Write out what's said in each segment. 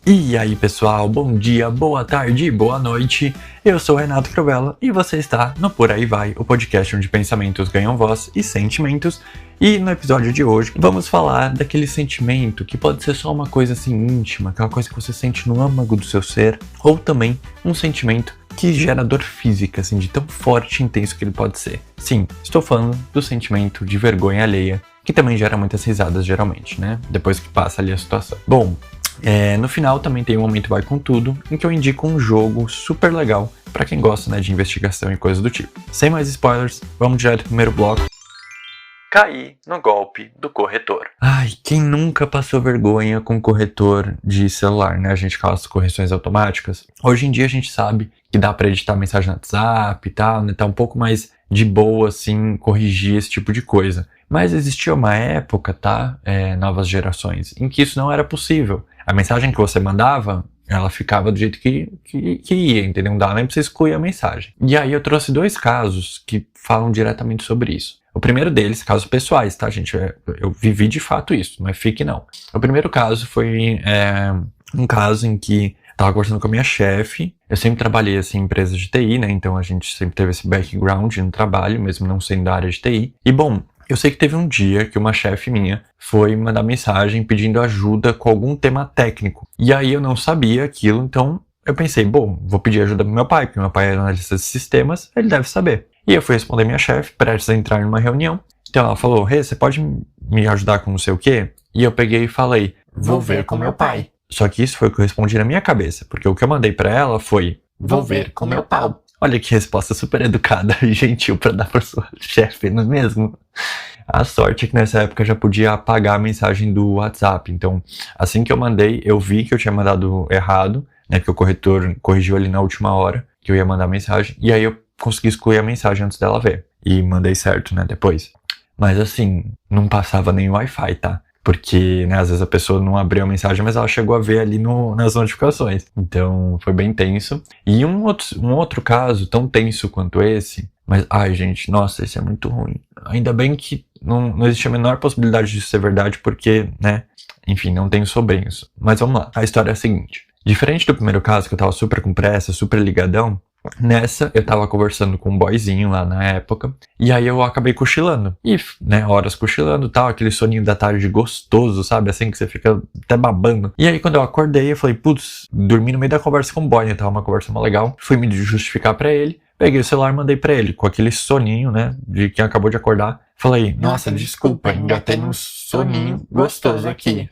E aí pessoal, bom dia, boa tarde, boa noite. Eu sou o Renato Crovella e você está no Por Aí Vai, o podcast onde pensamentos ganham voz e sentimentos. E no episódio de hoje vamos falar daquele sentimento que pode ser só uma coisa assim íntima, aquela coisa que você sente no âmago do seu ser, ou também um sentimento que gera dor física, assim, de tão forte e intenso que ele pode ser. Sim, estou falando do sentimento de vergonha alheia, que também gera muitas risadas geralmente, né? Depois que passa ali a situação. Bom, no final também tem um Momento Vai Com Tudo, em que eu indico um jogo super legal pra quem gosta, né, de investigação e coisas do tipo. Sem mais spoilers, vamos direto pro primeiro bloco. Cair no golpe do corretor. Ai, quem nunca passou vergonha com corretor de celular, né? A gente fala as correções automáticas. Hoje em dia a gente sabe que dá pra editar mensagem no WhatsApp e tal, né? Tá um pouco mais de boa, assim, corrigir esse tipo de coisa. Mas existia uma época, tá? Novas gerações, em que isso não era possível. A mensagem que você mandava, ela ficava do jeito que ia, entendeu? Não dá nem pra você excluir a mensagem. E aí eu trouxe dois casos que falam diretamente sobre isso. O primeiro deles, casos pessoais, tá, gente? Eu vivi de fato isso, não é fique não. O primeiro caso foi um caso em que eu tava conversando com a minha chefe. Eu sempre trabalhei assim, em empresas de TI, né? Então a gente sempre teve esse background no trabalho, mesmo não sendo da área de TI. E bom, eu sei que teve um dia que uma chefe minha foi mandar mensagem pedindo ajuda com algum tema técnico. E aí eu não sabia aquilo, então eu pensei, bom, vou pedir ajuda pro meu pai, porque meu pai é analista de sistemas, ele deve saber. E eu fui responder minha chefe, prestes a entrar numa reunião. Então ela falou, Rê, você pode me ajudar com não sei o quê? E eu peguei e falei, vou ver com meu pai. Só que isso foi o que eu respondi na minha cabeça, porque o que eu mandei pra ela foi, vou ver com meu pau. Olha que resposta super educada e gentil pra dar pra sua chefe, não é mesmo? A sorte é que nessa época eu já podia apagar a mensagem do WhatsApp. Então, assim que eu mandei, eu vi que eu tinha mandado errado, né? Porque o corretor corrigiu ali na última hora que eu ia mandar a mensagem. E aí eu consegui excluir a mensagem antes dela ver. E mandei certo, né? Depois. Mas assim, não passava nem Wi-Fi, tá? Porque, né, às vezes a pessoa não abriu a mensagem, mas ela chegou a ver ali nas notificações. Então, foi bem tenso. E um outro caso, tão tenso quanto esse, mas, ai, gente, nossa, esse é muito ruim. Ainda bem que não existe a menor possibilidade disso ser verdade, porque, né, enfim, não tenho sobrinhos. Mas vamos lá, a história é a seguinte. Diferente do primeiro caso, que eu tava super com pressa, super ligadão, nessa, eu tava conversando com um boyzinho lá na época, e aí eu acabei cochilando. E, né, horas cochilando e tal, aquele soninho da tarde gostoso, sabe? Assim que você fica até babando. E aí quando eu acordei, eu falei, putz, dormi no meio da conversa com o boy, né? Tava uma conversa mó legal. Fui me justificar pra ele, peguei o celular e mandei pra ele, com aquele soninho, né, de quem acabou de acordar. Falei, nossa, desculpa, engatei num soninho gostoso aqui.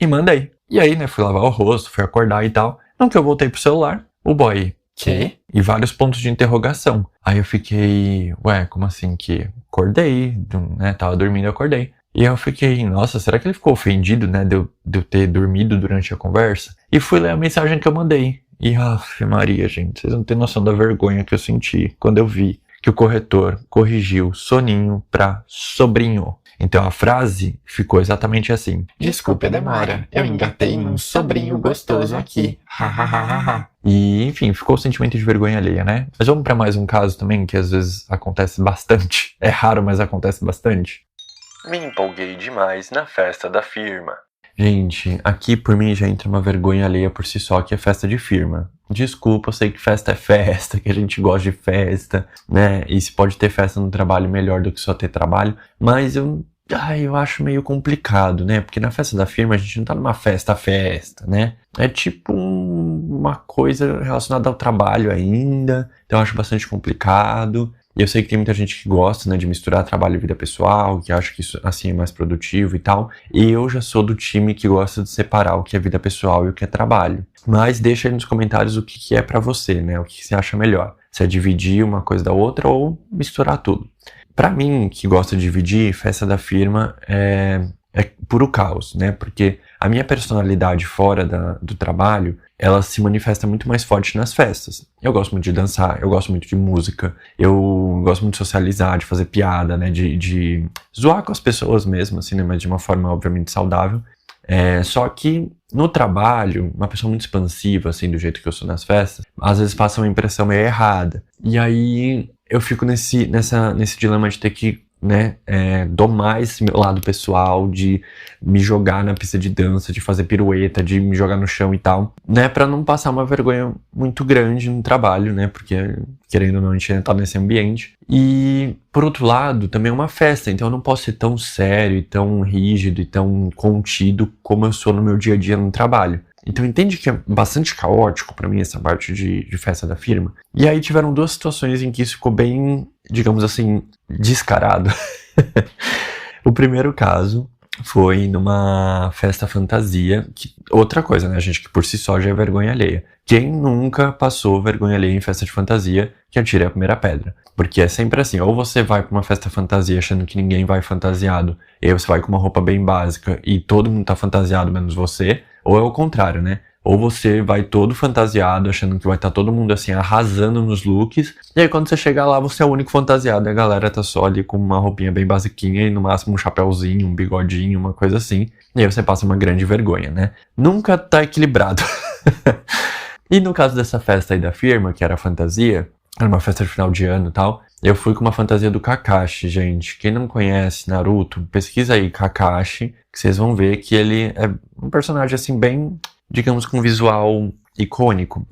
E mandei. E aí, né, fui lavar o rosto, fui acordar e tal. Então que eu voltei pro celular, o boy... Que? E vários pontos de interrogação. Aí eu fiquei, ué, como assim que acordei, né, tava dormindo e acordei. E eu fiquei, nossa, será que ele ficou ofendido, né, de eu ter dormido durante a conversa? E fui ler a mensagem que eu mandei. E, aff, Maria, gente, vocês não têm noção da vergonha que eu senti quando eu vi que o corretor corrigiu soninho pra sobrinho. Então a frase ficou exatamente assim. Desculpe a demora, eu engatei num sobrinho gostoso aqui. E, enfim, ficou o sentimento de vergonha alheia, né? Mas vamos pra mais um caso também, que às vezes acontece bastante. É raro, mas acontece bastante. Me empolguei demais na festa da firma. Gente, aqui por mim já entra uma vergonha alheia por si só, que é festa de firma. Desculpa, eu sei que festa é festa, que a gente gosta de festa, né? E se pode ter festa no trabalho melhor do que só ter trabalho, mas eu acho meio complicado, né? Porque na festa da firma a gente não tá numa festa, né? É tipo uma coisa relacionada ao trabalho ainda, então eu acho bastante complicado. E eu sei que tem muita gente que gosta, né, de misturar trabalho e vida pessoal, que acha que isso assim é mais produtivo e tal. E eu já sou do time que gosta de separar o que é vida pessoal e o que é trabalho. Mas deixa aí nos comentários o que é pra você, né? O que você acha melhor. Se é dividir uma coisa da outra ou misturar tudo. Pra mim, que gosta de dividir, festa da firma é puro caos, né? Porque a minha personalidade fora do trabalho, ela se manifesta muito mais forte nas festas. Eu gosto muito de dançar, eu gosto muito de música, eu gosto muito de socializar, de fazer piada, né? De zoar com as pessoas mesmo, assim, né? Mas de uma forma, obviamente, saudável. Só que no trabalho, uma pessoa muito expansiva, assim, do jeito que eu sou nas festas, às vezes passa uma impressão meio errada. E aí eu fico nesse dilema de ter que né, domar esse meu lado pessoal, de me jogar na pista de dança, de fazer pirueta, de me jogar no chão e tal, né, pra não passar uma vergonha muito grande no trabalho, né, porque, querendo ou não, a gente ainda tá nesse ambiente. E, por outro lado, também é uma festa, então eu não posso ser tão sério, e tão rígido e tão contido como eu sou no meu dia a dia no trabalho. Então entende que é bastante caótico pra mim essa parte de festa da firma. E aí tiveram 2 situações em que isso ficou bem, digamos assim, descarado. O primeiro caso foi numa festa fantasia, outra coisa, né, gente, que por si só já é vergonha alheia. Quem nunca passou vergonha alheia em festa de fantasia, que atire a primeira pedra. Porque é sempre assim, ou você vai pra uma festa fantasia achando que ninguém vai fantasiado, e aí você vai com uma roupa bem básica e todo mundo tá fantasiado menos você, ou é o contrário, né? Ou você vai todo fantasiado, achando que vai estar todo mundo assim, arrasando nos looks. E aí quando você chega lá, você é o único fantasiado. E a galera tá só ali com uma roupinha bem basiquinha e no máximo um chapéuzinho, um bigodinho, uma coisa assim. E aí você passa uma grande vergonha, né? Nunca tá equilibrado. E no caso dessa festa aí da firma, que era fantasia, era uma festa de final de ano e tal, eu fui com uma fantasia do Kakashi, gente. Quem não conhece Naruto, pesquisa aí Kakashi, que vocês vão ver que ele é um personagem assim bem, digamos, com um visual icônico.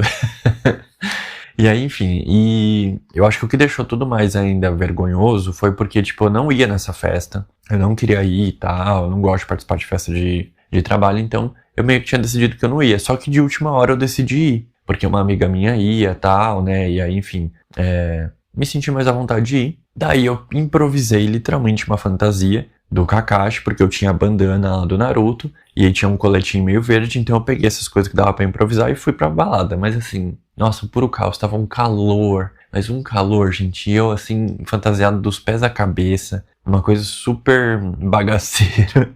E aí, enfim, e eu acho que o que deixou tudo mais ainda vergonhoso foi porque, tipo, eu não ia nessa festa, eu não queria ir e tal, eu não gosto de participar de festa de trabalho, então eu meio que tinha decidido que eu não ia, só que de última hora eu decidi ir, porque uma amiga minha ia e tal, né, e aí, enfim, me senti mais à vontade de ir. Daí eu improvisei literalmente uma fantasia do Kakashi, porque eu tinha a bandana lá do Naruto, e aí tinha um coletinho meio verde, então eu peguei essas coisas que dava pra improvisar e fui pra balada. Mas assim, nossa, puro caos, tava um calor, mas um calor, gente, e eu assim, fantasiado dos pés à cabeça, uma coisa super bagaceira.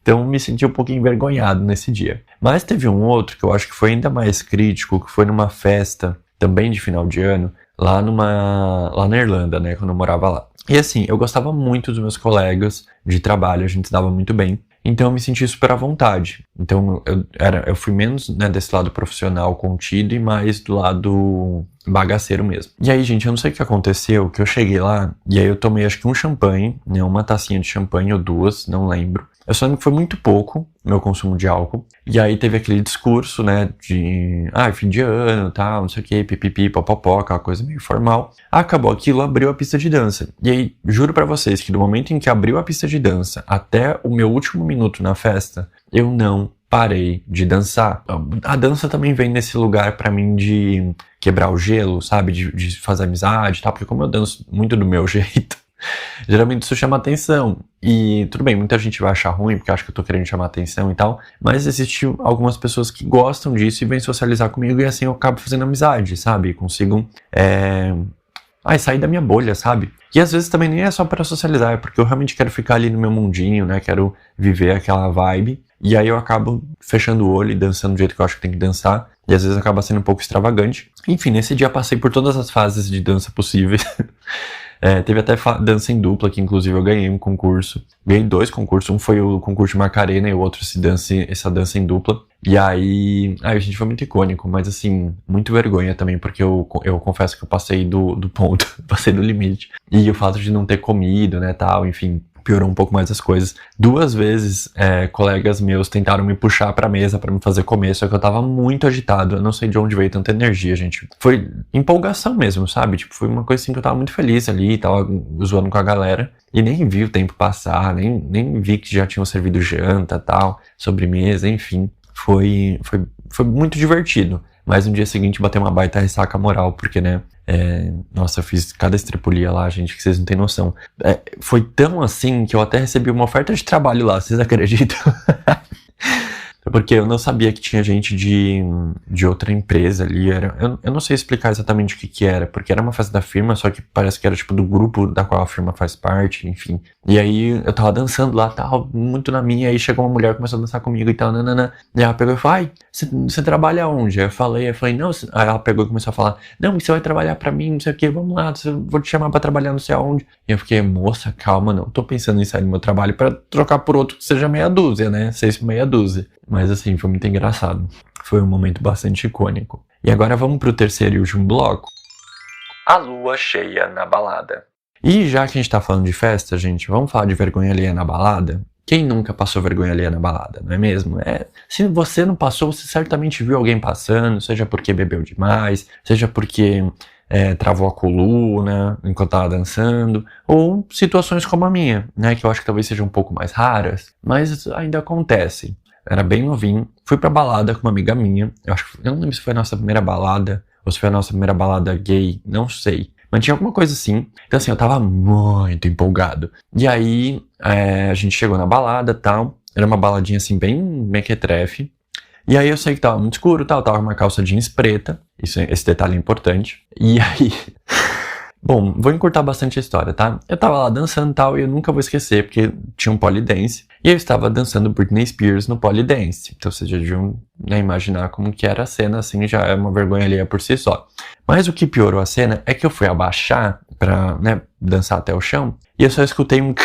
Então me senti um pouquinho envergonhado nesse dia. Mas teve um outro que eu acho que foi ainda mais crítico, que foi numa festa, também de final de ano, lá na Irlanda, né, quando eu morava lá. E assim, eu gostava muito dos meus colegas de trabalho, a gente se dava muito bem, então eu me senti super à vontade. Então eu fui menos, né, desse lado profissional contido e mais do lado bagaceiro mesmo. E aí, gente, eu não sei o que aconteceu, que eu cheguei lá e aí eu tomei acho que um champanhe, né, uma tacinha de champanhe ou 2, não lembro. Eu só lembro que foi muito pouco meu consumo de álcool. E aí teve aquele discurso, né, de fim de ano, tal, não sei o que, pipipi, popopó, aquela coisa meio formal. Acabou aquilo, abriu a pista de dança. E aí, juro pra vocês que do momento em que abriu a pista de dança até o meu último minuto na festa, eu não parei de dançar. A dança também vem nesse lugar pra mim de quebrar o gelo, sabe, de fazer amizade e tal, porque como eu danço muito do meu jeito, geralmente isso chama atenção. E tudo bem, muita gente vai achar ruim porque acha que eu tô querendo chamar atenção e tal, mas existem algumas pessoas que gostam disso e vêm socializar comigo e assim eu acabo fazendo amizade, sabe? Consigo sair da minha bolha, sabe? E às vezes também nem é só para socializar, é porque eu realmente quero ficar ali no meu mundinho, né? Quero viver aquela vibe. E aí eu acabo fechando o olho e dançando do jeito que eu acho que tem que dançar. E às vezes acaba sendo um pouco extravagante. Enfim, nesse dia passei por todas as fases de dança possíveis. Teve até dança em dupla, que inclusive eu ganhei um concurso. Ganhei 2 concursos, um foi o concurso de Macarena e o outro essa dança em dupla. E aí, gente, foi muito icônico, mas assim, muito vergonha também, porque eu confesso que eu passei do ponto, passei do limite. E o fato de não ter comido, né, tal, enfim, piorou um pouco mais as coisas. 2 vezes, colegas meus tentaram me puxar pra mesa pra me fazer comer, só que eu tava muito agitado, eu não sei de onde veio tanta energia, gente. Foi empolgação mesmo, sabe? Tipo, foi uma coisa assim que eu tava muito feliz ali, tava zoando com a galera, e nem vi o tempo passar, nem vi que já tinham servido janta, tal, sobremesa, enfim. Foi muito divertido, mas no dia seguinte bateu uma baita ressaca moral, porque, né, nossa, eu fiz cada estripulia lá, gente, que vocês não têm noção. Foi tão assim que eu até recebi uma oferta de trabalho lá, vocês acreditam? Porque eu não sabia que tinha gente de outra empresa ali. Eu não sei explicar exatamente o que era, porque era uma festa da firma, só que parece que era tipo do grupo da qual a firma faz parte, enfim. E aí eu tava dançando lá, tal, muito na minha, aí chegou uma mulher, começou a dançar comigo e tal, nanana. E ela pegou e falou, você trabalha onde? Aí eu falei, não, aí ela pegou e começou a falar, não, você vai trabalhar pra mim, não sei o que, vamos lá, vou te chamar pra trabalhar não sei aonde. E eu fiquei, moça, calma, não tô pensando em sair do meu trabalho pra trocar por outro que seja meia dúzia, né? 6 por meia dúzia. Mas assim, foi muito engraçado. Foi um momento bastante icônico. E agora vamos pro terceiro e último bloco. A lua cheia na balada. E já que a gente tá falando de festa, gente, vamos falar de vergonha alheia na balada? Quem nunca passou vergonha alheia na balada, não é mesmo? Se você não passou, você certamente viu alguém passando, seja porque bebeu demais, seja porque travou a coluna enquanto tava dançando, ou situações como a minha, né, que eu acho que talvez sejam um pouco mais raras, mas ainda acontecem. Era bem novinho, fui pra balada com uma amiga minha, eu não lembro se foi a nossa primeira balada, ou se foi a nossa primeira balada gay, não sei. Mas tinha alguma coisa assim. Então assim, eu tava muito empolgado. E aí, a gente chegou na balada e tal. Era uma baladinha assim, bem mequetrefe. E aí eu sei que tava muito escuro e tal. Tava com uma calça jeans preta. Esse detalhe é importante. E aí... Bom, vou encurtar bastante a história, tá? Eu tava lá dançando e tal, e eu nunca vou esquecer, porque tinha um polydance, e eu estava dançando Britney Spears no polydance. Então vocês já deviam, né, imaginar como que era a cena, assim, já é uma vergonha alheia por si só. Mas o que piorou a cena é que eu fui abaixar pra, né, dançar até o chão, e eu só escutei um...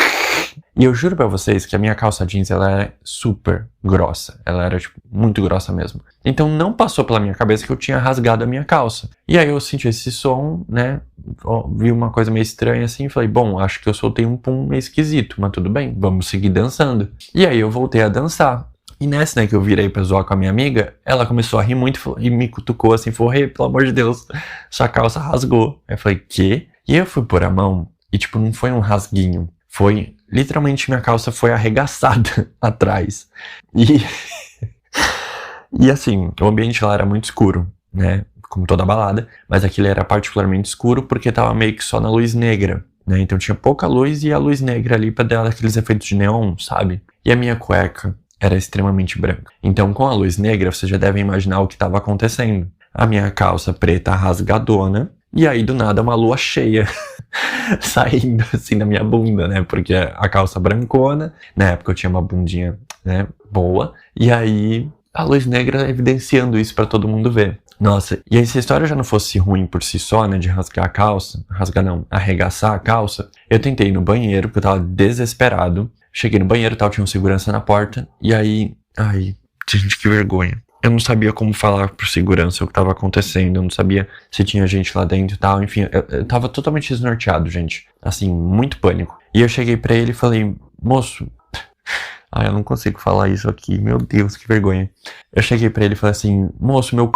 E eu juro pra vocês que a minha calça jeans, ela era super grossa. Ela era, tipo, muito grossa mesmo. Então não passou pela minha cabeça que eu tinha rasgado a minha calça. E aí eu senti esse som, né? Vi uma coisa meio estranha assim e falei, bom, acho que eu soltei um pum meio esquisito, mas tudo bem, vamos seguir dançando. E aí eu voltei a dançar. E nessa, né, que eu virei pra zoar com a minha amiga, ela começou a rir muito e me cutucou assim, falou, Rê, pelo amor de Deus, sua calça rasgou. Aí eu falei, quê? E aí eu fui pôr a mão e, tipo, não foi um rasguinho. Foi, literalmente, minha calça foi arregaçada atrás. E assim, o ambiente lá era muito escuro, né? Como toda balada. Mas aquilo era particularmente escuro porque tava meio que só na luz negra, né? Então tinha pouca luz e a luz negra ali pra dar aqueles efeitos de neon, sabe? E a minha cueca era extremamente branca. Então com a luz negra, vocês já devem imaginar o que estava acontecendo. A minha calça preta rasgadona. E aí, do nada, uma lua cheia saindo, assim, da minha bunda, né? Porque a calça brancona, na época eu tinha uma bundinha, né, boa. E aí, a luz negra evidenciando isso pra todo mundo ver. Nossa, e aí se a história já não fosse ruim por si só, né, de rasgar a calça, arregaçar a calça, eu tentei ir no banheiro, porque eu tava desesperado. Cheguei no banheiro e tal, tinha um segurança na porta. E aí, gente, que vergonha. Eu não sabia como falar pro segurança o que tava acontecendo, eu não sabia se tinha gente lá dentro e tal, enfim, eu tava totalmente desnorteado, gente, assim, muito pânico. E eu cheguei pra ele e falei, moço, eu não consigo falar isso aqui, meu Deus, que vergonha. Eu cheguei pra ele e falei assim, moço, meu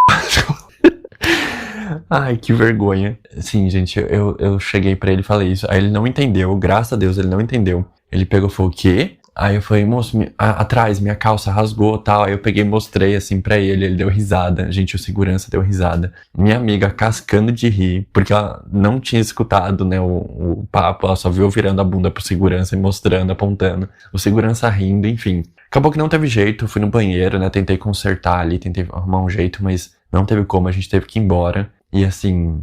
Ai, que vergonha. Sim, gente, eu cheguei pra ele e falei isso, aí ele não entendeu, graças a Deus ele não entendeu. Ele pegou e falou, o quê? Aí eu falei, moço, atrás, minha calça rasgou e tal. Aí eu peguei e mostrei assim pra ele deu risada. Gente, o segurança deu risada. Minha amiga cascando de rir, porque ela não tinha escutado, né, o papo. Ela só viu eu virando a bunda pro segurança e mostrando, apontando. O segurança rindo, enfim. Acabou que não teve jeito, eu fui no banheiro, né, tentei consertar ali, tentei arrumar um jeito, mas não teve como, a gente teve que ir embora. E assim,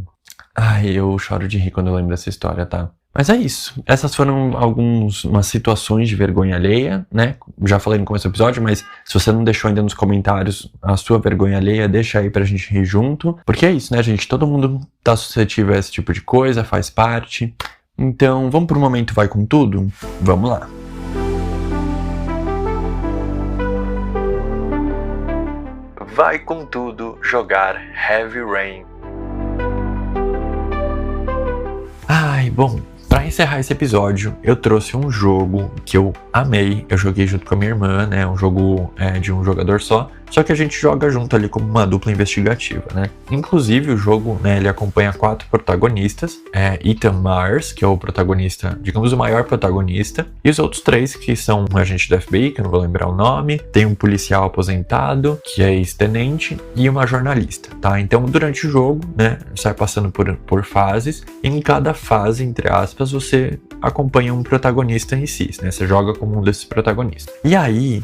eu choro de rir quando eu lembro dessa história, tá? Mas é isso. Essas foram umas situações de vergonha alheia, né? Já falei no começo do episódio, mas se você não deixou ainda nos comentários a sua vergonha alheia, deixa aí pra gente rir junto. Porque é isso, né, gente? Todo mundo tá suscetível a esse tipo de coisa, faz parte. Então, vamos pro momento Vai Com Tudo? Vamos lá. Vai com tudo jogar Heavy Rain. Bom, pra encerrar esse episódio, eu trouxe um jogo que eu amei. Eu joguei junto com a minha irmã, né? Um jogo de um jogador só que a gente joga junto ali como uma dupla investigativa, né? Inclusive o jogo, né, ele acompanha 4 protagonistas. Ethan Mars, que é o protagonista, digamos, o maior protagonista. E os outros 3, que são um agente do FBI, que eu não vou lembrar o nome. Tem um policial aposentado, que é ex-tenente. E uma jornalista, tá? Então, durante o jogo, né, sai passando por fases. E em cada fase, entre aspas, você acompanha um protagonista em si, né? Você joga como um desses protagonistas. E aí,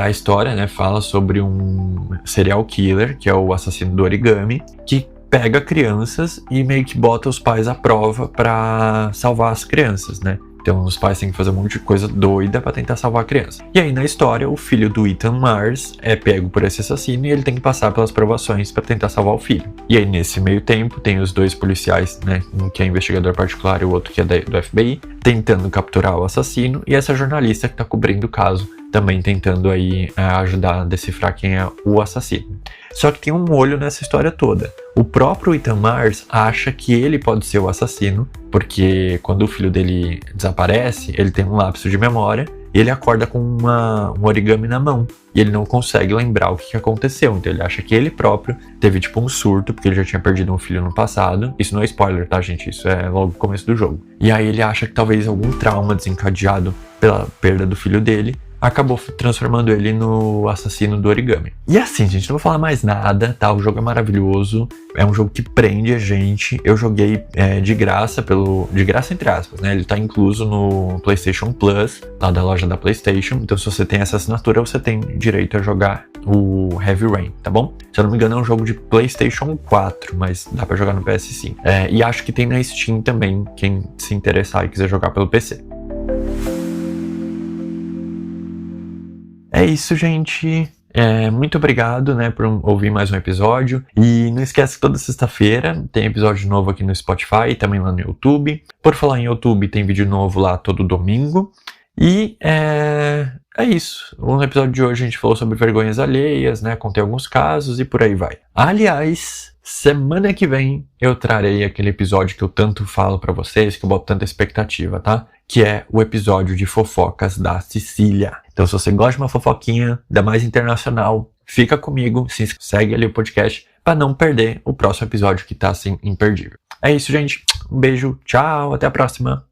a história, né, fala sobre um serial killer, que é o assassino do origami, que pega crianças e meio que bota os pais à prova pra salvar as crianças, né? Então os pais têm que fazer um monte de coisa doida pra tentar salvar a criança. E aí na história, o filho do Ethan Mars é pego por esse assassino e ele tem que passar pelas provações pra tentar salvar o filho. E aí nesse meio tempo, tem os 2 policiais, né, um que é investigador particular e o outro que é do FBI, tentando capturar o assassino, e essa jornalista que tá cobrindo o caso, também tentando aí ajudar a decifrar quem é o assassino. Só que tem um molho nessa história toda. O próprio Ethan Mars acha que ele pode ser o assassino, porque quando o filho dele desaparece, ele tem um lapso de memória e ele acorda com um origami na mão. E ele não consegue lembrar o que aconteceu. Então ele acha que ele próprio teve tipo um surto, porque ele já tinha perdido um filho no passado. Isso não é spoiler, tá, gente? Isso é logo no começo do jogo. E aí ele acha que talvez algum trauma desencadeado pela perda do filho dele acabou transformando ele no assassino do origami. E assim, gente, não vou falar mais nada, tá? O jogo é maravilhoso, é um jogo que prende a gente. Eu joguei de graça, de graça entre aspas, né? Ele tá incluso no PlayStation Plus, lá da loja da PlayStation. Então se você tem essa assinatura, você tem direito a jogar o Heavy Rain, tá bom? Se eu não me engano é um jogo de PlayStation 4, mas dá pra jogar no PS5. E acho que tem na Steam também, quem se interessar e quiser jogar pelo PC. É isso, gente. Muito obrigado, né, por ouvir mais um episódio. E não esquece que toda sexta-feira tem episódio novo aqui no Spotify e também lá no YouTube. Por falar em YouTube, tem vídeo novo lá todo domingo. E é isso. No episódio de hoje a gente falou sobre vergonhas alheias, né? Contei alguns casos e por aí vai. Aliás, semana que vem eu trarei aquele episódio que eu tanto falo pra vocês, que eu boto tanta expectativa, tá? Que é o episódio de fofocas da Sicília. Então se você gosta de uma fofoquinha da mais internacional, fica comigo, segue ali o podcast pra não perder o próximo episódio que tá assim imperdível. É isso, gente. Um beijo, tchau, até a próxima.